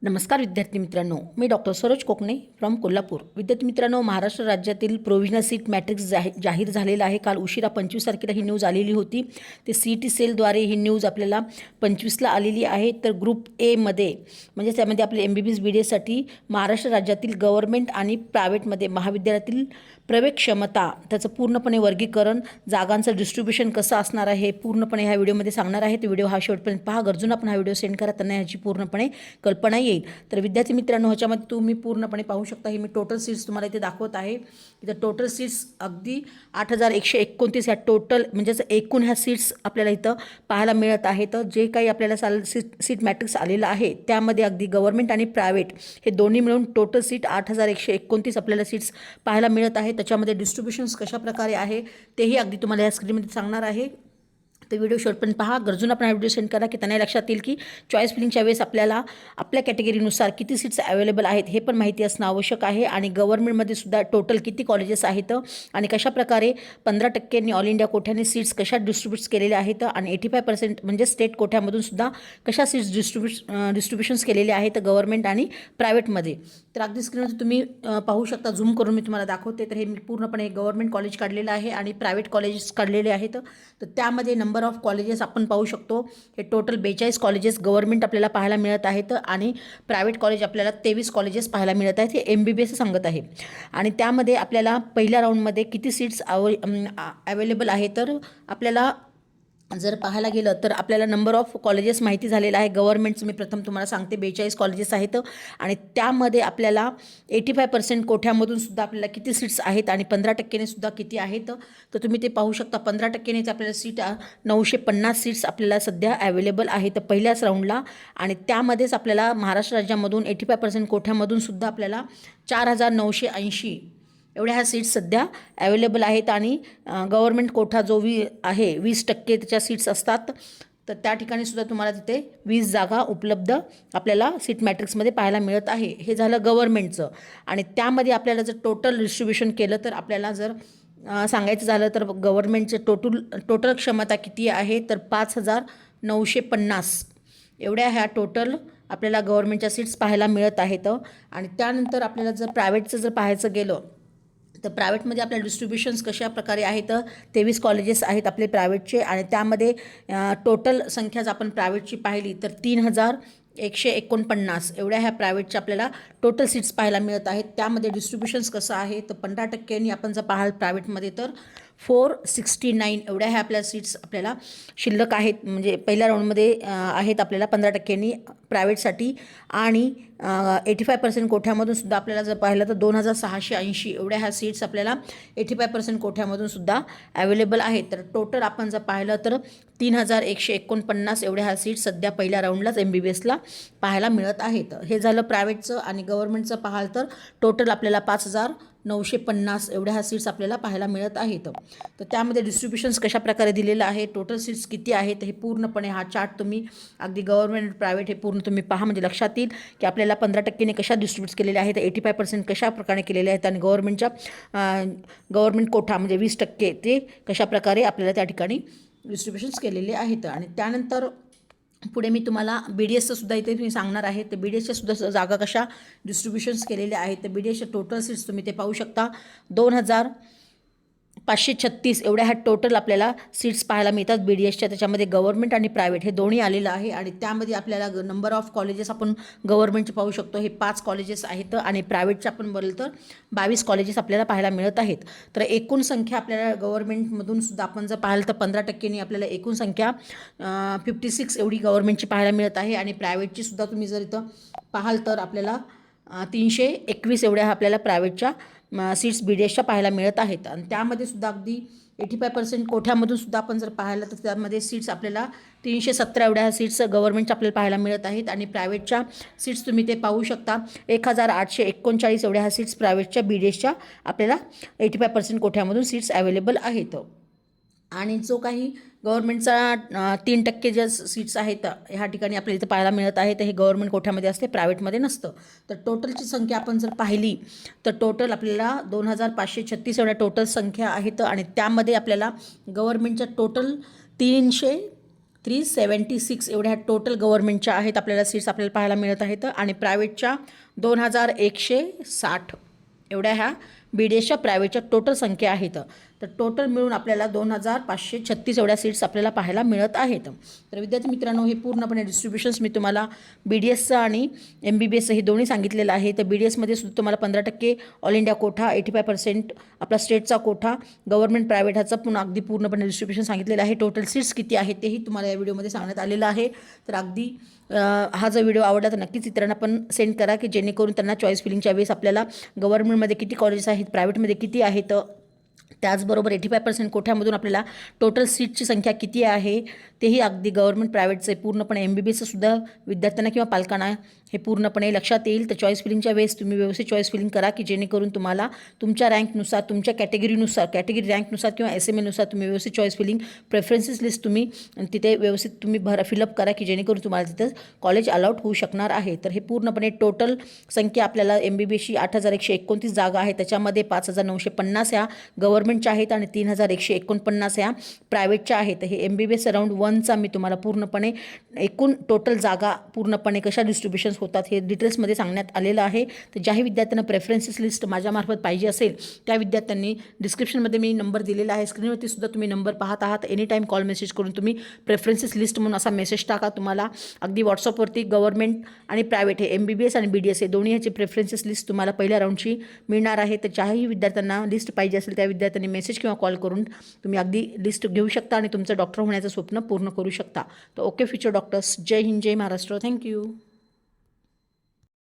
नमस्कार विद्यार्थी मित्रांनो, मी डॉक्टर सरोज कोकणे फ्रॉम कोल्हापूर. विद्यार्थी मित्रांनो, महाराष्ट्र राज्यातील प्रोव्हिजनल सीट मॅट्रिक्स जाहीर झालेला आहे. काल उशिरा 25 तारखेला ही न्यूज आलेली होती. ते CET सेलद्वारे ही न्यूज आपल्याला 25ला आलेली आहे. तर ग्रुप एमध्ये म्हणजे त्यामध्ये आपले MBBS BDSसाठी महाराष्ट्र राज्यातील गव्हर्नमेंट आणि प्रायव्हेटमध्ये महाविद्यालयातील प्रवेश क्षमता, त्याचं पूर्णपणे वर्गीकरण, जागांचं डिस्ट्रीब्युशन कसं असणार आहे हे पूर्णपणे ह्या व्हिडिओमध्ये सांगणार आहे. तर व्हिडिओ हा शेवटपर्यंत पहा. गरजूंना आपण हा व्हिडिओ सेंड करा, त्यांना ह्याची पूर्णपणे कल्पना येईल. तर विद्यार्थी मित्रांनो, ह्याच्यामध्ये तुम्ही पूर्णपणे पाहू शकता. हे मी टोटल सीट्स तुम्हाला इथे दाखवत आहे. इथं टोटल सीट्स अगदी 8,129 ह्या टोटल म्हणजेच एकूण ह्या सीट्स आपल्याला इथं पाहायला मिळत आहेत. जे काही आपल्याला सीट मॅट्रिक्स आलेलं आहे त्यामध्ये अगदी गव्हर्नमेंट आणि प्रायव्हेट हे दोन्ही मिळून टोटल सीट 8,129 आपल्याला सीट्स पाहायला मिळत आहेत. त्याच्यामध्ये डिस्ट्रीब्युशन्स कशा प्रकारे आहे तेही अगदी तुम्हाला या स्क्रीनमध्ये सांगणार आहे. तर व्हिडिओ शेवटपर्यंत पहा. गरजूंना आपण हा व्हिडिओ सेंड करा की त्यांना लक्षात येईल की चॉईस फिलिंगच्या वेळेस आपल्याला आपल्या कॅटेगरीनुसार किती सीट्स अवेलेबल आहेत हे पण माहिती असणं आवश्यक आहे. आणि गव्हर्नमेंटमध्ये सुद्धा टोटल किती कॉलेजेस आहेत आणि कशाप्रकारे 15% ऑल इंडिया कोठ्याने सीट्स कशा डिस्ट्रीब्यूट केलेल्या आहेत आणि 85% म्हणजे स्टेट कोठ्यामधून सुद्धा कशा सीट्स डिस्ट्रीब्युशन्स केलेले आहेत गव्हर्नमेंट आणि प्रायव्हेटमध्ये. तर अगदी स्क्रीनवर तुम्ही पाहू शकता. झूम करून मी तुम्हाला दाखवते. तर हे मी पूर्णपणे गव्हर्नमेंट कॉलेज काढलेलं आहे आणि प्रायव्हेट कॉलेजेस काढलेले आहेत. तर त्यामध्ये नंबर ऑफ कॉलेजेस आपण पाहू शकतो. हे टोटल 42 कॉलेजेस गव्हर्नमेंट आपल्याला पाहायला मिळत आहेत आणि प्रायव्हेट कॉलेज आपल्याला 23 कॉलेजेस पाहायला मिळत आहेत. हे MBBS सांगत आहे. आणि त्यामध्ये आपल्याला पहिल्या राऊंडमध्ये किती सीट्स अवेलेबल आहे तर आपल्याला जर पाहायला गेलं तर आपल्याला नंबर ऑफ कॉलेजेस माहिती झालेलं आहे. गव्हर्नमेंटचं मी प्रथम तुम्हाला सांगते 42 कॉलेजेस आहेत आणि त्यामध्ये आपल्याला 85% कोठ्यामधून सुद्धा आपल्याला किती सीट्स आहेत आणि 15%ने सुद्धा किती आहेत तर तुम्ही ते पाहू शकता. 15%नेच आपल्याला सीट 950 सीट्स आपल्याला सध्या अवेलेबल आहेत पहिल्याच राऊंडला. आणि त्यामध्येच आपल्याला महाराष्ट्र राज्यामधून 85% कोठ्यामधून सुद्धा आपल्याला 4,980 एवढ्या ह्या सीट्स सध्या अवेलेबल आहेत. आणि गव्हर्नमेंट कोठा जो आहे 20% त्याच्या सीट्स असतात. तर त्या ठिकाणी सुद्धा तुम्हाला तिथे 20 जागा उपलब्ध आपल्याला सीट मॅट्रिक्समध्ये पाहायला मिळत आहे. हे झालं गव्हर्नमेंटचं. आणि त्यामध्ये आपल्याला जर टोटल डिस्ट्रीब्युशन केलं तर आपल्याला जर सांगायचं झालं तर गव्हर्नमेंटचं टोटल क्षमता किती आहे तर 5,950 एवढ्या ह्या टोटल आपल्याला गव्हर्नमेंटच्या सीट्स पाहायला मिळत आहेत. आणि त्यानंतर आपल्याला जर प्रायव्हेटचं जर पाहायचं गेलं तर प्रायव्हेटमध्ये आपल्या डिस्ट्रीब्युशन्स कशा प्रकारे आहेत. 23 कॉलेजेस आहेत आपले प्रायव्हेटचे आणि त्यामध्ये टोटल संख्या जर आपण प्रायव्हेटची पाहिली तर 3,149 एवढ्या ह्या प्रायव्हेटच्या आपल्याला टोटल सीट्स पाहायला मिळत आहेत. त्यामध्ये डिस्ट्रीब्युशन्स कसं आहे तर 15%नी आपण जर पाहाल प्रायव्हेटमध्ये तर 469 एवढ्या ह्या आपल्या सीट्स आपल्याला शिल्लक आहेत. म्हणजे पहिल्या राऊंडमध्ये आहेत आपल्याला 15%नी प्रायव्हेटसाठी. आणि 85% कोठ्यामधून सुद्धा आपल्याला जर पाहिलं तर 2,680 एवढ्या ह्या सीट्स आपल्याला 85% कोठ्यामधून सुद्धा अवेलेबल आहेत. तर टोटल आपण जर पाहिलं तर 3,149 एवढ्या ह्या सीट्स सध्या पहिल्या राऊंडलाच MBBSला पाहायला मिळत आहेत. हे झालं प्रायव्हेटचं. आणि गव्हर्नमेंटचं पाहाल तर टोटल आपल्याला 5,950 एवढ्या ह्या सीट्स आपल्याला पाहायला मिळत आहेत. तर त्यामध्ये डिस्ट्रीब्युशन्स कशा प्रकारे दिलेलं आहे, टोटल सीट्स किती आहेत हे पूर्णपणे हा चार्ट तुम्ही अगदी गव्हर्नमेंट प्रायव्हेट हे पूर्ण तुम्ही पहा. म्हणजे लक्षात येईल की आपल्याला 15%ने कशा डिस्ट्रीब्यूट केलेल्या आहेत, 85% कशा प्रकारे केलेले आहेत आणि गव्हर्नमेंट कोठा म्हणजे 20% ते कशा प्रकारे आपल्याला त्या ठिकाणी डिस्ट्रीब्युशन्स केलेले आहेत. आणि त्यानंतर पुढे मी तुम्हाला BDSचं सुद्धा इथे तुम्ही सांगणार आहे. तर BDSच्या सुद्धा जागा कशा डिस्ट्रीब्युशन्स केलेल्या आहेत. तर BDSच्या टोटल सीट्स तुम्ही ते पाहू शकता. 2,536 एवढ्या ह्या टोटल आपल्याला सीट्स पाहायला मिळतात BDSच्या. त्याच्यामध्ये गव्हर्नमेंट आणि प्रायव्हेट हे दोन्ही आलेलं आहे. आणि त्यामध्ये आपल्याला नंबर ऑफ कॉलेजेस आपण गव्हर्नमेंटचे पाहू शकतो. हे 5 कॉलेजेस आहेत आणि प्रायव्हेटचे आपण बोललं तर 22 कॉलेजेस आपल्याला पाहायला मिळत आहेत. तर एकूण संख्या आपल्याला गव्हर्नमेंटमधून सुद्धा आपण जर पाहिलं तर 15%नी आपल्याला एकूण संख्या 56 एवढी गव्हर्नमेंटची पाहायला मिळत आहे. आणि प्रायव्हेटची सुद्धा तुम्ही जर इथं पाहाल तर आपल्याला 321 एवढ्या आपल्याला प्रायव्हेटच्या सीट्स BDSच्या पाहायला मिळत आहेत. आणि त्यामध्ये सुद्धा अगदी 85% कोठ्यामधून सुद्धा आपण जर पाहिलं तर त्यामध्ये सीट्स आपल्याला 317 एवढ्या सीट्स गव्हर्नमेंटच्या आपल्याला पाहायला मिळत आहेत. आणि प्रायव्हेटच्या सीट्स तुम्ही ते पाहू शकता. 1,839 एवढ्या ह्या सीट्स प्रायव्हेटच्या BDSच्या आपल्याला 85% कोठ्यामधून सीट्स अवेलेबल आहेत. आणि जो काही गव्हर्नमेंटचा 3% ज्या सीट्स आहेत ह्या ठिकाणी आपल्याला इथं पाहायला मिळत आहे. तर हे गव्हर्नमेंट कोठ्यामध्ये असते, प्रायव्हेटमध्ये नसतं. तर टोटलची संख्या आपण जर पाहिली तर टोटल आपल्याला 2,536 एवढ्या टोटल संख्या आहेत. आणि त्यामध्ये आपल्याला गव्हर्नमेंटच्या टोटल 376 एवढ्या टोटल गव्हर्नमेंटच्या आहेत आपल्याला सीट्स आपल्याला पाहायला मिळत आहेत आणि प्रायव्हेटच्या 2160 एवढ्या ह्या BDSच्या प्रायव्हेटच्या टोटल संख्या आहेत. तर टोटल मिळून आपल्याला 2536 एवढ्या सीट्स आपल्याला पाहायला मिळत आहेत. तर विद्यार्थी मित्रांनो, हे पूर्णपणे डिस्ट्रीब्युशन्स मी तुम्हाला BDSचं आणि MBBSचं हे दोन्ही सांगितलेलं आहे. तर BDSमध्ये सुद्धा तुम्हाला 15% ऑल इंडिया कोठा, 85% आपला स्टेटचा कोठा, गव्हर्नमेंट प्रायव्हेट ह्याचा पुन्हा अगदी पूर्णपणे डिस्ट्रीब्युशन सांगितलेलं आहे. टोटल सीट्स किती आहेत तेही तुम्हाला या व्हिडिओमध्ये सांगण्यात आलेलं आहे. तर अगदी हा जर व्हिडिओ आवडला तर नक्कीच इतरांना पण सेंड करा की जेणेकरून त्यांना चॉईस फिलिंगच्या वेळेस आपल्याला गव्हर्नमेंटमध्ये किती कॉलेजेस आहेत, प्रायव्हेटमध्ये किती आहेत, त्याचबरोबर 85% कोठ्यामधून आपल्याला टोटल सीटची संख्या किती आहे तेही अगदी गव्हर्नमेंट प्रायव्हेटचे पूर्णपणे MBBSचं सुद्धा विद्यार्थ्यांना किंवा पालकांना हे पूर्णपणे लक्षात येईल. तर चॉईस फिलिंगच्या वेळेस तुम्ही व्यवस्थित चॉईस फिलिंग करा की जेणेकरून तुम्हाला तुमच्या रँकनुसार, तुमच्या कॅटेगरीनुसार, कॅटेगरी रँकनुसार किंवा SMA तुम्ही व्यवस्थित चॉईस फिलिंग प्रेफरन्सेस लिस्ट तुम्ही तिथे व्यवस्थित तुम्ही फिलअप करा की जेणेकरून तुम्हाला तिथं कॉलेज अलाउट होऊ शकणार आहे. तर हे पूर्णपणे टोटल संख्या आपल्याला MBBSची 8129 जागा आहे. त्याच्यामध्ये 5950 ह्या गव्हर्नमेंटच्या आहेत आणि 3149 ह्या प्रायव्हेटच्या आहेत. हे MBBS अराउंड 1चा मी तुम्हाला पूर्णपणे एकूण टोटल जागा पूर्णपणे कशा डिस्ट्रीब्युशन्स होतात हे डिटेल्समध्ये सांगण्यात आलेलं आहे. तर ज्याही विद्यार्थ्यांना प्रेफरन्सेस लिस्ट माझ्यामार्फत पाहिजे असेल त्या विद्यार्थ्यांनी डिस्क्रिप्शनमध्ये मी नंबर दिलेला आहे, स्क्रीनवरती सुद्धा तुम्ही नंबर पाहत आहात. एनी टाईम कॉल मेसेज करून तुम्ही प्रेफरन्सेस लिस्ट म्हणून असा मेसेज टाका. तुम्हाला अगदी व्हॉट्सअपवरती गव्हर्नमेंट आणि प्रायव्हेट हे MBBS आणि BDS हे दोन्ही ह्याची प्रेफरन्सेस लिस्ट तुम्हाला पहिल्या राऊंडची मिळणार आहे. तर ज्याही विद्यार्थ्यांना लिस्ट पाहिजे असेल त्या विद्यार्थ्यांनी मेसेज किंवा कॉल करून तुम्ही अगदी लिस्ट घेऊ शकता आणि तुमचं डॉक्टर होण्याचं स्वप्न पूर्ण करू शकता. तर ओके फ्युचर डॉक्टर्स, जय हिंद, जय महाराष्ट्र. थँक्यू.